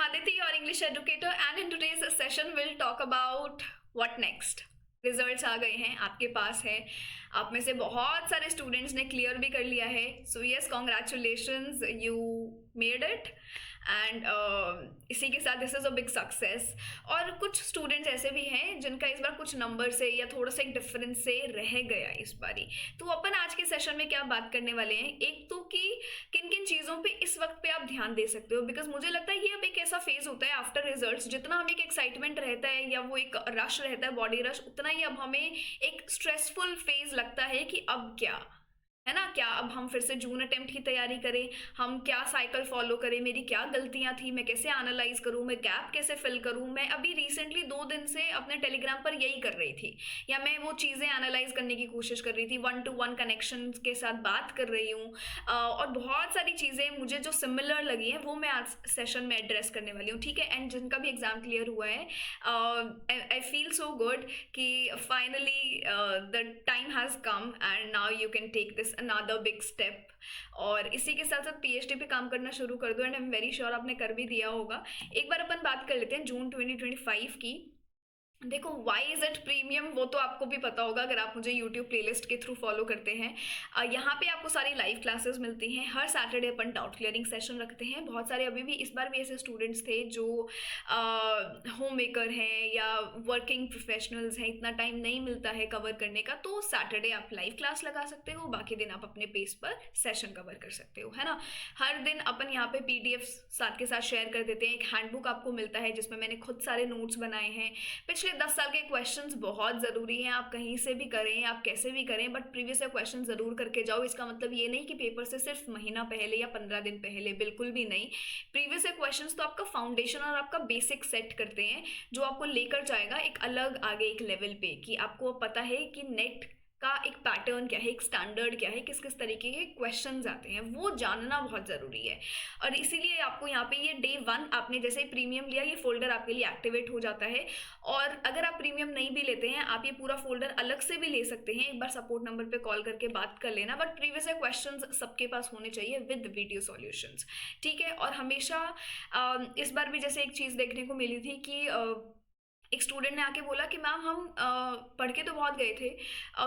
Aditi, your English educator, and in today's session we'll talk about what next. Results आ गए हैं, आपके पास है, आप में से बहुत सारे स्टूडेंट्स ने क्लियर भी कर लिया है. So yes, congratulations, you made it. And इसी के साथ this is a big success. और कुछ स्टूडेंट्स ऐसे भी हैं जिनका इस बार कुछ नंबर से या थोड़ा सा एक डिफरेंस से रह गया इस बारी. तो अपन आज के सेशन में क्या बात करने वाले हैं, एक तो कि किन किन चीज़ों पे इस वक्त पे आप ध्यान दे सकते हो. बिकॉज मुझे लगता है ये अब एक ऐसा फेज होता है आफ्टर रिजल्ट्स, जितना हमें एक एक्साइटमेंट रहता है या वो एक रश रहता है, बॉडी रश, उतना ही अब हमें एक स्ट्रेसफुल फेज लगता है कि अब क्या है ना, क्या अब हम फिर से जून अटेम्प्ट की तैयारी करें, हम क्या साइकिल फॉलो करें, मेरी क्या गलतियां थी, मैं कैसे एनालाइज करूं, मैं गैप कैसे फिल करूं. मैं अभी रिसेंटली 2 दिन से अपने टेलीग्राम पर यही कर रही थी, या मैं वो चीज़ें एनालाइज करने की कोशिश कर रही थी, 1-to-1 कनेक्शन के साथ बात कर रही हूँ. और बहुत सारी चीज़ें मुझे जो सिमिलर लगी हैं वो मैं आज सेशन में एड्रेस करने वाली हूँ. ठीक है. एंड जिनका भी एग्जाम क्लियर हुआ है, आई फील सो गुड कि finally the time has come and now you can take this another big step. और इसी के साथ साथ पीएचडी पे काम करना शुरू कर दो. And I am very sure आपने कर भी दिया होगा. एक बार अपन बात कर लेते हैं जून 2025 की. देखो, वाई इज़ इट प्रीमियम, वो तो आपको भी पता होगा अगर आप मुझे यूट्यूब प्लेलिस्ट के थ्रू फॉलो करते हैं. यहाँ पे आपको सारी लाइव क्लासेस मिलती हैं. हर सैटरडे अपन डाउट क्लियरिंग सेशन रखते हैं. बहुत सारे अभी भी इस बार भी ऐसे स्टूडेंट्स थे जो होम मेकर हैं या वर्किंग प्रोफेशनल्स हैं, इतना टाइम नहीं मिलता है कवर करने का, तो सैटरडे आप लाइव क्लास लगा सकते हो, बाकी दिन आप अपने पेस पर सेशन कवर कर सकते हो, है ना. हर दिन अपन यहाँ पे PDF साथ के साथ शेयर कर देते हैं. एक हैंडबुक आपको मिलता है जिसमें मैंने खुद सारे नोट्स बनाए हैं. पिछले 10 साल के क्वेश्चंस बहुत ज़रूरी हैं. आप कहीं से भी करें, आप कैसे भी करें, बट प्रीवियस क्वेश्चन ज़रूर करके जाओ. इसका मतलब ये नहीं कि पेपर से सिर्फ महीना पहले या 15 दिन पहले, बिल्कुल भी नहीं. प्रीवियस क्वेश्चंस तो आपका फाउंडेशन और आपका बेसिक सेट करते हैं, जो आपको लेकर जाएगा एक अलग आगे एक लेवल पे, कि आपको पता है कि नेट का एक पैटर्न क्या है, एक स्टैंडर्ड क्या है, किस किस तरीके के क्वेश्चंस आते हैं, वो जानना बहुत ज़रूरी है. और इसीलिए आपको यहाँ पे ये डे 1 आपने जैसे ही प्रीमियम लिया, ये फोल्डर आपके लिए एक्टिवेट हो जाता है. और अगर आप प्रीमियम नहीं भी लेते हैं, आप ये पूरा फोल्डर अलग से भी ले सकते हैं. एक बार सपोर्ट नंबर पे कॉल करके बात कर लेना. बट प्रीवियस क्वेश्चंस सबके पास होने चाहिए विद वीडियो सॉल्यूशंस. ठीक है. और हमेशा इस बार भी जैसे एक चीज़ देखने को मिली थी कि एक स्टूडेंट ने आके बोला कि मैम हम पढ़ के तो बहुत गए थे,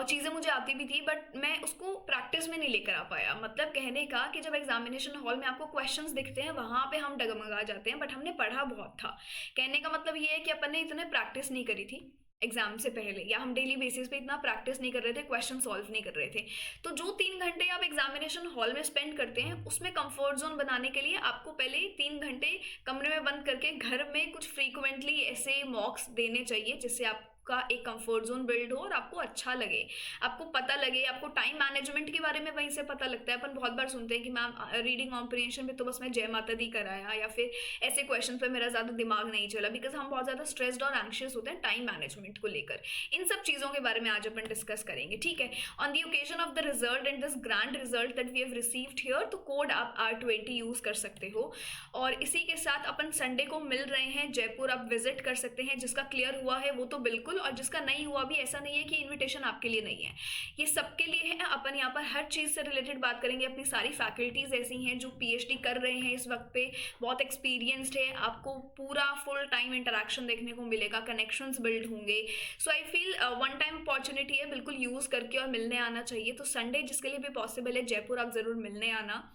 चीज़ें मुझे आती भी थी, बट मैं उसको प्रैक्टिस में नहीं लेकर आ पाया. मतलब कहने का कि जब एग्जामिनेशन हॉल में आपको क्वेश्चंस दिखते हैं वहाँ पे हम डगमगा जाते हैं, बट हमने पढ़ा बहुत था. कहने का मतलब ये है कि अपन ने इतने प्रैक्टिस नहीं करी थी एग्जाम से पहले, या हम डेली बेसिस पे इतना प्रैक्टिस नहीं कर रहे थे, क्वेश्चन सॉल्व नहीं कर रहे थे. तो जो 3 घंटे आप एग्जामिनेशन हॉल में स्पेंड करते हैं, उसमें कंफर्ट जोन बनाने के लिए आपको पहले 3 घंटे कमरे में बंद करके घर में कुछ फ्रीक्वेंटली ऐसे मॉक्स देने चाहिए, जिससे आपका एक कंफर्ट जोन बिल्ड हो और आपको अच्छा लगे, आपको पता लगे. आपको टाइम मैनेजमेंट के बारे में वहीं से पता लगता है. अपन बहुत बार सुनते हैं कि मैम रीडिंग कॉम्प्रिहेंशन में तो बस मैं जय माता दी कराया, या फिर ऐसे क्वेश्चन पे मेरा ज़्यादा दिमाग नहीं चला, बिकॉज हम बहुत ज़्यादा स्ट्रेस्ड और एंशियस होते हैं टाइम मैनेजमेंट को लेकर. इन सब चीज़ों के बारे में आज अपन डिस्कस करेंगे. ठीक है. On the occasion of the result and this grand result that we have received here, तो कोड आप R20 यूज़ कर सकते हो. और इसी के साथ अपन संडे को मिल रहे हैं जयपुर, आप विजिट कर सकते हैं. जिसका क्लियर हुआ है वो तो बिल्कुल, और जिसका नहीं हुआ भी, ऐसा नहीं है कि इनविटेशन आपके लिए नहीं है, ये सबके लिए है. अपन यहाँ पर हर चीज़ से रिलेटेड बात करेंगे. अपनी सारी फैकल्टीज ऐसी हैं जो PhD कर रहे हैं इस वक्त पे, बहुत एक्सपीरियंस्ड है. आपको पूरा फुल टाइम इंटरेक्शन देखने को मिलेगा, कनेक्शंस बिल्ड होंगे. So I feel one time opportunity है, बिल्कुल यूज़ करके और मिलने आना चाहिए. तो संडे जिसके लिए भी पॉसिबल है, जयपुर आप ज़रूर मिलने आना.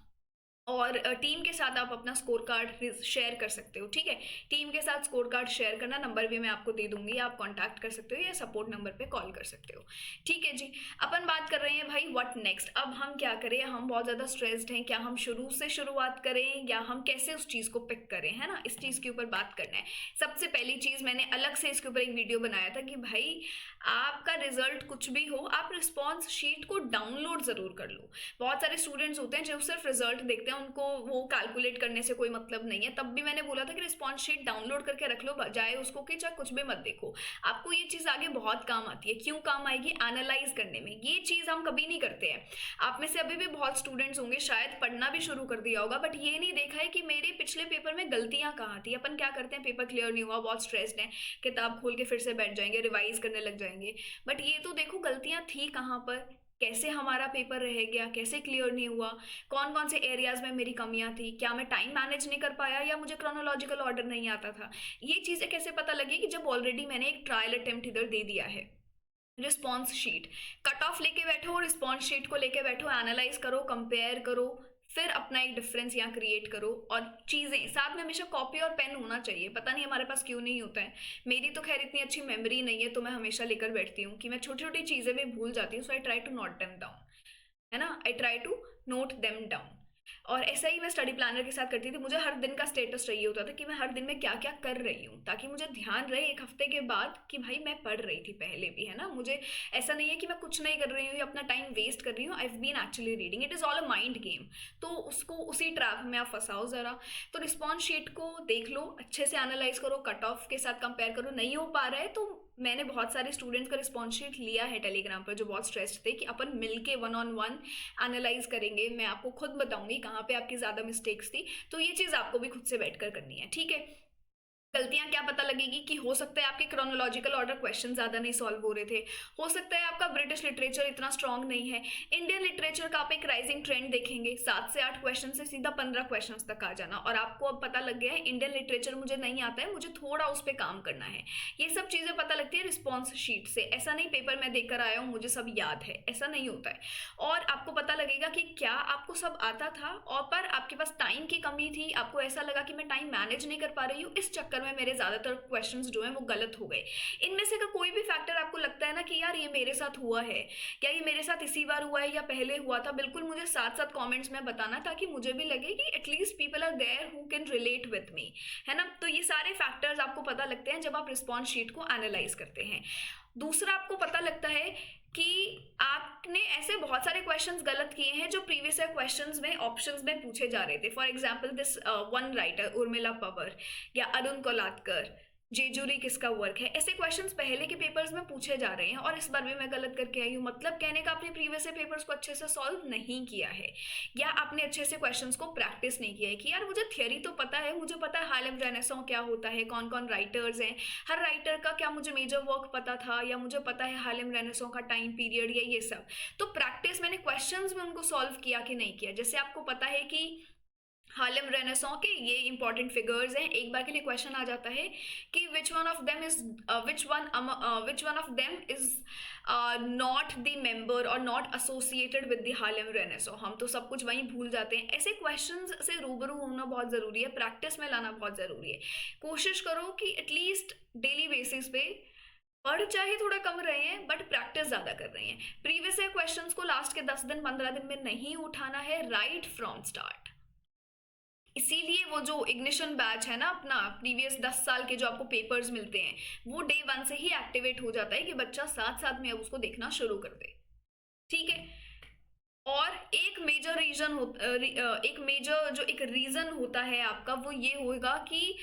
और टीम के साथ आप अपना स्कोर कार्ड शेयर कर सकते हो. ठीक है. टीम के साथ स्कोर कार्ड शेयर करना, नंबर भी मैं आपको दे दूंगी, आप कांटेक्ट कर सकते हो या सपोर्ट नंबर पे कॉल कर सकते हो. ठीक है जी. अपन बात कर रहे हैं भाई व्हाट नेक्स्ट. अब हम क्या करें, हम बहुत ज़्यादा स्ट्रेस्ड हैं, क्या हम शुरू से शुरुआत करें या हम कैसे उस चीज़ को पिक करें, है ना. इस चीज़ के ऊपर बात करना है. सबसे पहली चीज़, मैंने अलग से इसके ऊपर एक वीडियो बनाया था कि भाई आपका रिजल्ट कुछ भी हो, आप रिस्पॉन्स शीट को डाउनलोड ज़रूर कर लो. बहुत सारे स्टूडेंट्स होते हैं जो सिर्फ रिजल्ट देखते हैं, उनको वो कैलकुलेट करने से कोई मतलब नहीं है. तब भी मैंने बोला था कि रिस्पॉन्स शीट डाउनलोड करके रख लो, बजाय उसको कि चाहे कुछ भी मत देखो. आपको ये चीज़ आगे बहुत काम आती है. क्यों काम आएगी? एनालाइज करने में. ये चीज़ हम कभी नहीं करते हैं. आप में से अभी भी बहुत स्टूडेंट्स होंगे शायद पढ़ना भी शुरू कर दिया होगा, बट ये नहीं देखा है कि मेरे पिछले पेपर में गलतियाँ कहाँ थी. अपन क्या करते हैं, पेपर क्लियर नहीं हुआ, बहुत स्ट्रेस्ड है, किताब खोल के फिर से बैठ जाएंगे, रिवाइज करने लग जाएंगे. बट ये तो देखो गलतियाँ थी कहाँ पर. कैसे हमारा पेपर रह गया, कैसे क्लियर नहीं हुआ, कौन कौन से एरियाज में मेरी कमियां थी, क्या मैं टाइम मैनेज नहीं कर पाया या मुझे क्रोनोलॉजिकल ऑर्डर नहीं आता था। ये चीज़ें कैसे पता लगी कि जब ऑलरेडी मैंने एक ट्रायल अटेम्प्ट इधर दे दिया है। रिस्पॉन्स शीट, कट ऑफ लेके बैठो, रिस्पॉन्स शीट को लेके बैठो, एनालाइज करो, कंपेयर करो, फिर अपना एक डिफरेंस यहाँ क्रिएट करो। और चीज़ें साथ में हमेशा कॉपी और पेन होना चाहिए, पता नहीं हमारे पास क्यों नहीं होता है। मेरी तो खैर इतनी अच्छी मेमोरी नहीं है, तो मैं हमेशा लेकर बैठती हूँ कि मैं छोटी छोटी चीज़ें भी भूल जाती हूँ। So I try to note them down, है ना, I try to note them down. और ऐसा ही मैं स्टडी प्लानर के साथ करती थी। मुझे हर दिन का स्टेटस चाहिए होता था कि मैं हर दिन में क्या क्या कर रही हूँ, ताकि मुझे ध्यान रहे एक हफ्ते के बाद कि भाई मैं पढ़ रही थी पहले भी, है ना। मुझे ऐसा नहीं है कि मैं कुछ नहीं कर रही हूँ या अपना टाइम वेस्ट कर रही हूँ। I have been actually reading, it is all a mind game. तो उसको उसी ट्रैप में आप फंसाओ ज़रा। तो रिस्पॉन्स शीट को देख लो, अच्छे से एनालाइज करो, कट ऑफ के साथ कंपेयर करो। नहीं हो पा रहा है तो मैंने बहुत सारे स्टूडेंट्स का रिस्पॉन्स शीट लिया है टेलीग्राम पर, जो बहुत स्ट्रेस्ड थे कि अपन मिलके 1-on-1 एनालाइज करेंगे, मैं आपको खुद बताऊंगी कहाँ पे आपकी ज़्यादा मिस्टेक्स थी। तो ये चीज़ आपको भी खुद से बैठकर करनी है, ठीक है। गलतियां क्या पता लगेगी कि हो सकता है आपके क्रोनोलॉजिकल ऑर्डर क्वेश्चन ज़्यादा नहीं सॉल्व हो रहे थे, हो सकता है आपका ब्रिटिश लिटरेचर इतना स्ट्रांग नहीं है। इंडियन लिटरेचर का आप एक राइजिंग ट्रेंड देखेंगे, 7 से 8 क्वेश्चन से सीधा 15 क्वेश्चन तक आ जाना, और आपको अब पता लग गया है इंडियन लिटरेचर मुझे नहीं आता है, मुझे थोड़ा उस पर काम करना है। ये सब चीज़ें पता लगती है रिस्पॉन्स शीट से। ऐसा नहीं पेपर में देकर आया हूँ मुझे सब याद है, ऐसा नहीं होता है। और आपको पता लगेगा कि क्या आपको सब आता था और पर आपके पास टाइम की कमी थी, आपको ऐसा लगा कि मैं टाइम मैनेज नहीं कर पा रही हूँ, इस चक्कर में मेरे ज़्यादातर क्वेश्चंस जो हैं वो गलत हो गए। इनमें से अगर कोई भी फैक्टर आपको लगता है ना कि यार ये मेरे साथ हुआ है, क्या ये मेरे साथ इसी बार हुआ है या पहले हुआ था, बिल्कुल मुझे साथ साथ कमेंट्स में बताना, ताकि मुझे भी लगे कि at least people are there who can relate with me, है ना। तो ये सारे फैक्टर्स आपको पता लगते हैं जब आप रिस्पॉन्स शीट को एनालाइज करते हैं। दूसरा, आपको पता लगता है कि आपने ऐसे बहुत सारे क्वेश्चंस गलत किए हैं जो प्रीवियस ईयर क्वेश्चंस में ऑप्शंस में पूछे जा रहे थे। For example this one writer Urmila power या अरुण कोलातकर, जेजुरी किसका वर्क है, ऐसे क्वेश्चंस पहले के पेपर्स में पूछे जा रहे हैं और इस बार भी मैं गलत करके आई हूँ। मतलब कहने का आपने प्रीवियस ईयर पेपर्स को अच्छे से सॉल्व नहीं किया है, या आपने अच्छे से क्वेश्चंस को प्रैक्टिस नहीं किया है कि यार मुझे थियोरी तो पता है, मुझे पता है हार्लेम रेनेसां क्या होता है, कौन कौन राइटर्स हैं, हर राइटर का क्या मुझे मेजर वर्क पता था, या मुझे पता है हार्लेम रेनेसां का टाइम पीरियड, या ये सब। तो प्रैक्टिस मैंने क्वेश्चंस में उनको सॉल्व किया कि नहीं किया। जैसे आपको पता है कि हार्लेम रेनेसां के ये इंपॉर्टेंट फिगर्स हैं, एक बार के लिए क्वेश्चन आ जाता है कि which one of them is not the member और not associated with the Harlem Renaissance. हम तो सब कुछ वहीं भूल जाते हैं। ऐसे क्वेश्चंस से रूबरू होना बहुत ज़रूरी है, प्रैक्टिस में लाना बहुत ज़रूरी है। कोशिश करो कि एटलीस्ट डेली बेसिस पे पढ़ चाहे थोड़ा कम रहे हैं बट प्रैक्टिस ज़्यादा कर रहे हैं। प्रीवियस ईयर क्वेश्चंस को लास्ट के 10 दिन 15 दिन में नहीं उठाना है, राइट फ्रॉम स्टार्ट। इसीलिए वो जो इग्निशन बैच है ना अपना, प्रीवियस 10 साल के जो आपको पेपर्स मिलते हैं, वो डे 1 से ही एक्टिवेट हो जाता है कि बच्चा साथ साथ में अब उसको देखना शुरू कर दे, ठीक है। और एक मेजर रीज़न होता है आपका, वो ये होगा कि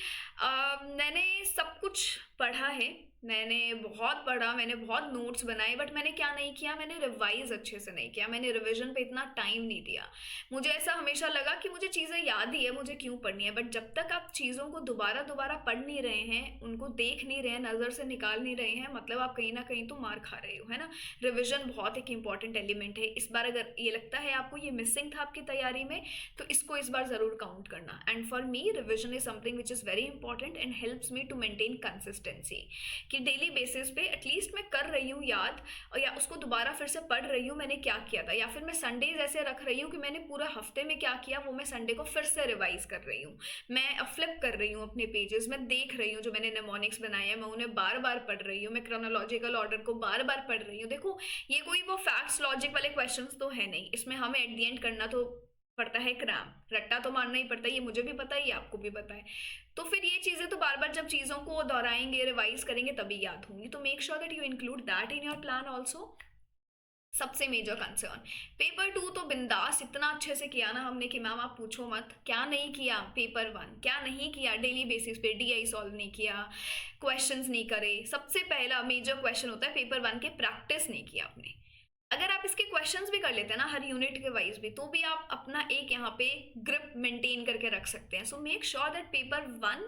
मैंने सब कुछ पढ़ा है, मैंने बहुत पढ़ा, मैंने बहुत नोट्स बनाए, बट मैंने क्या नहीं किया, मैंने रिवाइज अच्छे से नहीं किया, मैंने रिवीजन पे इतना टाइम नहीं दिया। मुझे ऐसा हमेशा लगा कि मुझे चीज़ें याद ही है, मुझे क्यों पढ़नी है। बट जब तक आप चीज़ों को दोबारा दोबारा पढ़ नहीं रहे हैं, उनको देख नहीं रहे हैं, नज़र से निकाल नहीं रहे हैं, मतलब आप कहीं ना कहीं तो मार खा रहे हो, है ना। रिविजन बहुत एक इंपॉर्टेंट एलिमेंट है। इस बार अगर ये लगता है आपको ये मिसिंग था आपकी तैयारी में, तो इसको इस बार ज़रूर काउंट करना। And for me revision is something which is very important and helps me to maintain consistency, कि डेली बेसिस पे एटलीस्ट मैं कर रही हूँ याद, और या उसको दोबारा फिर से पढ़ रही हूँ मैंने क्या किया था, या फिर मैं संडेज ऐसे रख रही हूँ कि मैंने पूरा हफ्ते में क्या किया वो मैं संडे को फिर से रिवाइज कर रही हूँ। मैं फ्लिप कर रही हूँ अपने पेजेस, मैं देख रही हूँ जो मैंने नेमोनिक्स बनाए हैं, मैं उन्हें बार बार पढ़ रही हूँ, मैं क्रोनोलॉजिकल ऑर्डर को बार बार पढ़ रही हूँ। देखो ये कोई वो फैक्ट्स लॉजिक वाले क्वेश्चन तो है नहीं, इसमें हमें एट दी एंड करना तो पड़ता है क्रैम, रट्टा तो मारना ही पड़ता है, ये मुझे भी पता है, ये आपको भी पता है। तो फिर ये चीज़ें तो बार बार जब चीज़ों को दोहराएंगे, रिवाइज करेंगे, तभी याद होंगी। तो make sure that you include that in your plan also. सबसे मेजर कंसर्न पेपर 2 तो बिंदास इतना अच्छे से किया ना हमने कि मैम आप पूछो मत, क्या नहीं किया पेपर 1, क्या नहीं किया डेली बेसिस पे, डीआई सॉल्व नहीं किया, क्वेश्चंस नहीं करे। सबसे पहला मेजर क्वेश्चन होता है पेपर 1 के, प्रैक्टिस नहीं किया आपने। अगर आप इसके क्वेश्चंस भी कर लेते हैं ना हर यूनिट के वाइज भी, तो भी आप अपना एक यहाँ पे ग्रिप मेंटेन करके रख सकते हैं। सो मेक श्योर दैट पेपर 1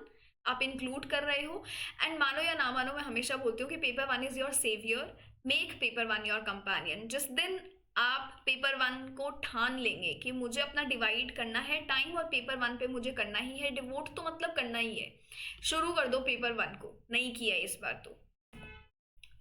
आप इंक्लूड कर रहे हो। एंड मानो या ना मानो, मैं हमेशा बोलती हूँ कि paper 1 is your saviour, make paper 1 your companion. जिस दिन आप पेपर 1 को ठान लेंगे कि मुझे अपना डिवाइड करना है टाइम, और पेपर 1 पे मुझे करना ही है डिवोट, तो मतलब करना ही है, शुरू कर दो पेपर 1 को। नहीं किया इस बार तो।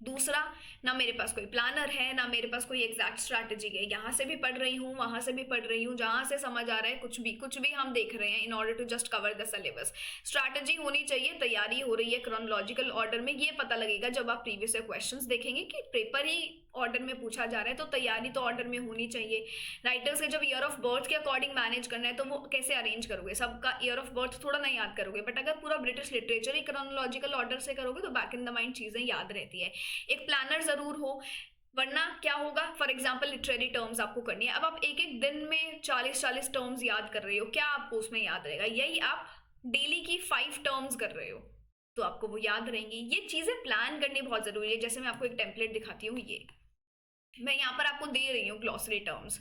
दूसरा, ना मेरे पास कोई प्लानर है, ना मेरे पास कोई एग्जैक्ट स्ट्रैटेजी है, यहाँ से भी पढ़ रही हूँ, वहाँ से भी पढ़ रही हूँ, जहाँ से समझ आ रहा है कुछ भी हम देख रहे हैं in order to just cover the syllabus. Strategy होनी चाहिए, तैयारी हो रही है क्रोनोलॉजिकल ऑर्डर में, ये पता लगेगा जब आप प्रीवियस क्वेश्चंस देखेंगे कि पेपर ही ऑर्डर में पूछा जा रहा है, तो तैयारी तो ऑर्डर में होनी चाहिए। राइटर्स के जब ईयर ऑफ बर्थ के अकॉर्डिंग मैनेज करना है तो वो कैसे अरेंज करोगे, सबका ईयर ऑफ बर्थ थोड़ा ना याद करोगे, बट अगर पूरा ब्रिटिश लिटरेचर ही क्रोनोलॉजिकल ऑर्डर से करोगे तो बैक इन द माइंड चीजें याद रहती है। एक प्लानर जरूर हो, वरना क्या होगा, फॉर एग्जाम्पल लिटरेरी टर्म्स आपको करनी है, अब आप एक एक दिन में 40-40 टर्म्स याद कर रहे हो, क्या आपको उसमें याद रहेगा? यही आप डेली की 5 टर्म्स कर रहे हो तो आपको वो याद रहेंगी। ये चीजें प्लान करनी बहुत जरूरी है। जैसे मैं आपको एक टेम्पलेट दिखाती हूँ, ये मैं यहाँ पर आपको दे रही हूँ ग्लॉसरी टर्म्स।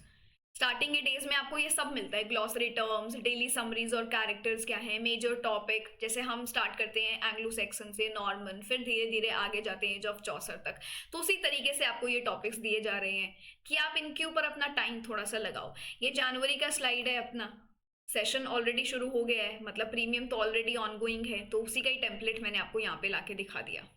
स्टार्टिंग के डेज में आपको ये सब मिलता है, ग्लॉसरी टर्म्स, डेली समरीज और कैरेक्टर्स क्या है, मेजर टॉपिक, जैसे हम स्टार्ट करते हैं एंग्लो सेक्सन से, नॉर्मन, फिर धीरे धीरे आगे जाते हैं एज ऑफ चौसर तक। तो उसी तरीके से आपको ये टॉपिक्स दिए जा रहे हैं कि आप इनके ऊपर अपना टाइम थोड़ा सा लगाओ। ये जनवरी का स्लाइड है, अपना सेशन ऑलरेडी शुरू हो गया है, मतलब प्रीमियम तो ऑलरेडी ऑनगोइंग है, तो उसी का ही टेम्पलेट मैंने आपको यहाँ पे लाके दिखा दिया।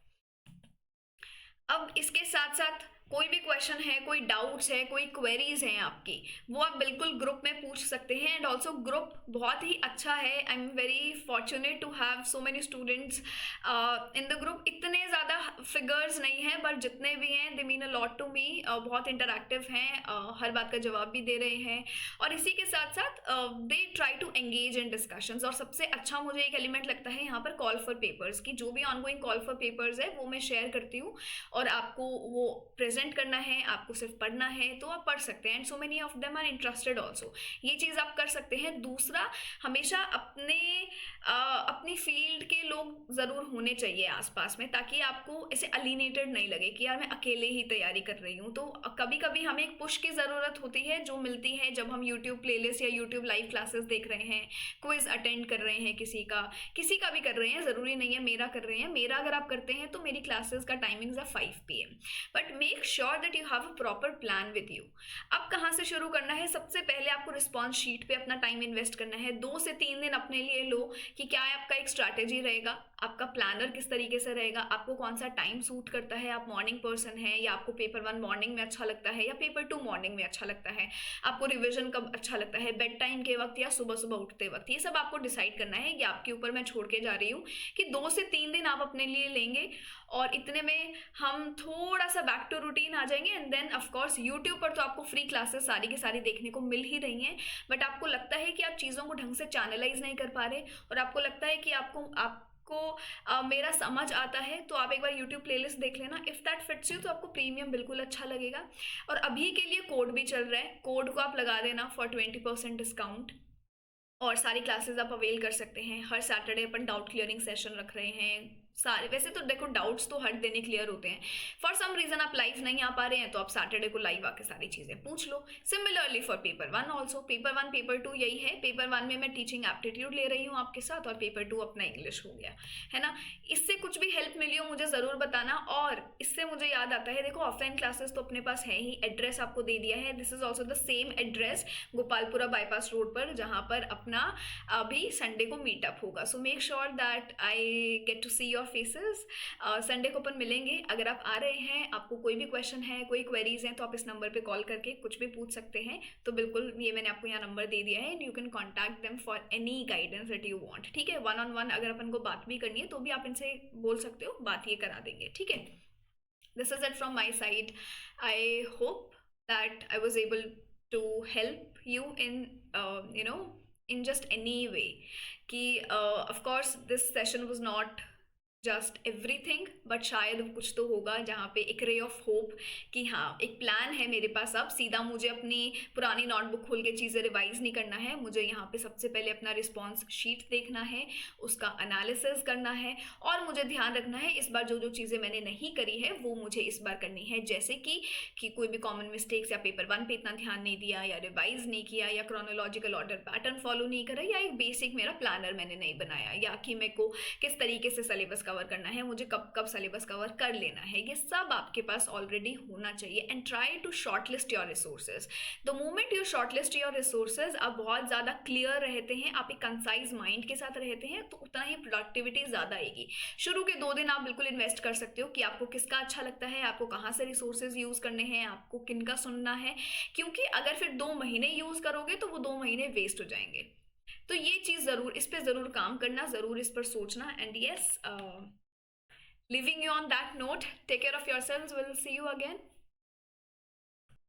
अब इसके साथ साथ कोई भी क्वेश्चन है, कोई डाउट्स है, कोई क्वेरीज हैं आपकी, वो आप बिल्कुल ग्रुप में पूछ सकते हैं। एंड ऑल्सो ग्रुप बहुत ही अच्छा है, I am very fortunate to have so many students in the group. इतने ज़्यादा फिगर्स नहीं हैं, बट जितने भी हैं they mean a lot to me, बहुत इंटरैक्टिव हैं, हर बात का जवाब भी दे रहे हैं, और इसी के साथ साथ they try to engage in discussions. और सबसे अच्छा मुझे एक एलिमेंट लगता है यहाँ पर कॉल फॉर पेपर्स की, जो भी ऑनगोइंग कॉल फॉर पेपर्स है वो मैं शेयर करती हूँ, और आपको वो प्रेजेंट करना है, आपको सिर्फ पढ़ना है तो आप पढ़ सकते हैं। And so many of them are interested also, ये चीज़ आप कर सकते हैं। दूसरा, हमेशा अपनी फील्ड के लोग ज़रूर होने चाहिए आसपास में, ताकि आपको ऐसे अलिनेटेड नहीं लगे कि यार मैं अकेले ही तैयारी कर रही हूँ। तो कभी कभी हमें एक पुश की ज़रूरत होती है, जो मिलती है जब हम यूट्यूब प्लेलिस्ट या यूट्यूब लाइव क्लासेस देख रहे हैं, क्विज अटेंड कर रहे हैं, किसी का भी कर रहे हैं, ज़रूरी नहीं है मेरा कर रहे हैं। मेरा अगर आप करते हैं तो मेरी क्लासेस का टाइमिंग्स है 5 PM, but make sure that you have a proper plan with you. अब कहाँ से शुरू करना है? सबसे पहले आपको रिस्पॉन्स शीट पे अपना टाइम इन्वेस्ट करना है। 2 से 3 दिन अपने लिए लो कि क्या आपका एक स्ट्रैटेजी रहेगा, आपका प्लानर किस तरीके से रहेगा, आपको कौन सा टाइम सूट करता है, आप मॉर्निंग पर्सन है या आपको पेपर 1 मॉर्निंग में अच्छा लगता है या पेपर 2 मॉर्निंग में अच्छा लगता है, आपको रिविजन कब अच्छा लगता है, बेड टाइम के वक्त या सुबह सुबह उठते वक्त, ये सब आपको डिसाइड करना है। ये आपके ऊपर मैं छोड़ के जा रही हूँ कि 2 से 3 दिन आप अपने लिए लेंगे, और इतने में हम थोड़ा सा बैक टू रूटीन आ जाएंगे। And then of course YouTube पर तो आपको फ्री क्लासेस सारी की सारी देखने को मिल ही रही हैं, बट आपको लगता है कि आप चीज़ों को ढंग से चैनलाइज नहीं कर पा रहे, और आपको लगता है कि आपको मेरा समझ आता है, तो आप एक बार यूट्यूब प्लेलिस्ट देख लेना। इफ़ दैट फिट्स यू तो आपको प्रीमियम बिल्कुल अच्छा लगेगा। और अभी के लिए कोड भी चल रहा है, कोड को आप लगा देना फॉर 20% डिस्काउंट, और सारी क्लासेस आप अवेल कर सकते हैं। हर सैटरडे अपन डाउट क्लियरिंग सेशन रख रहे हैं सारे। वैसे तो देखो डाउट्स तो हर दिन ही क्लियर होते हैं, फॉर सम रीजन आप लाइव नहीं आ पा रहे हैं तो आप सैटरडे को लाइव आके सारी चीज़ें पूछ लो। Similarly for paper 1 also, paper 1 paper 2 यही है। पेपर 1 में मैं टीचिंग एप्टीट्यूड ले रही हूँ आपके साथ, और पेपर 2 अपना इंग्लिश हो गया है ना। इससे कुछ भी हेल्प मिली हो मुझे ज़रूर बताना। और इससे मुझे याद आता है, देखो ऑफलाइन क्लासेस तो अपने पास है ही, एड्रेस आपको दे दिया है, this is also the same address, Gopalpura bypass road पर, जहाँ पर अपना अभी संडे को मीटअप होगा। So make sure that I get to see your faces. Sunday को अपन मिलेंगे। अगर आप आ रहे हैं, आपको कोई भी क्वेश्चन है, कोई क्वेरीज हैं, तो आप इस नंबर पे कॉल करके कुछ भी पूछ सकते हैं। तो बिल्कुल, ये मैंने आपको यहाँ नंबर दे दिया है, and you can contact them for any guidance that you want. ठीक है, 1-on-1 अगर अपन को बात भी करनी है तो भी आप इनसे बोल सकते हो, बात ये करा देंगे। ठीक है, this is it from my side. I hope that I was able to help you in just any way कि of course this session was not just everything, but शायद कुछ तो होगा जहाँ पे एक रे ऑफ होप कि हाँ एक प्लान है मेरे पास। अब सीधा मुझे अपनी पुरानी नोटबुक खोल के चीज़ें रिवाइज नहीं करना है, मुझे यहाँ पे सबसे पहले अपना रिस्पॉन्स शीट देखना है, उसका एनालिसिस करना है, और मुझे ध्यान रखना है इस बार जो जो चीज़ें मैंने नहीं करी है वो मुझे इस बार करनी है। जैसे कि कोई भी कॉमन मिस्टेक्स, या पेपर 1 पे इतना ध्यान नहीं दिया, या रिवाइज नहीं किया, या क्रोनोलॉजिकल ऑर्डर पैटर्न फॉलो नहीं करा, या एक बेसिक मेरा प्लानर मैंने नहीं बनाया, या कि मेरे को किस तरीके से सिलेबस कवर कवर करना है, मुझे कब कब सिलेबस कवर कर लेना है, ये सब आपके पास ऑलरेडी होना चाहिए। And try to shortlist your resources. The moment you shortlist your resources, आप बहुत ज़्यादा क्लियर रहते हैं, आप एक कंसाइज माइंड के साथ रहते हैं, तो उतना ही प्रोडक्टिविटी ज़्यादा आएगी। शुरू के 2 दिन आप बिल्कुल इन्वेस्ट कर सकते हो कि आपको किसका अच्छा लगता है, आपको कहाँ से रिसोर्सेज यूज़ करने हैं, आपको किन का सुनना है, क्योंकि अगर फिर 2 महीने यूज़ करोगे तो वो 2 महीने वेस्ट हो जाएंगे। तो ये चीज़ ज़रूर, इस पर ज़रूर काम करना, ज़रूर इस पर सोचना। And yes, leaving you on that note, take care of yourselves, will see you again.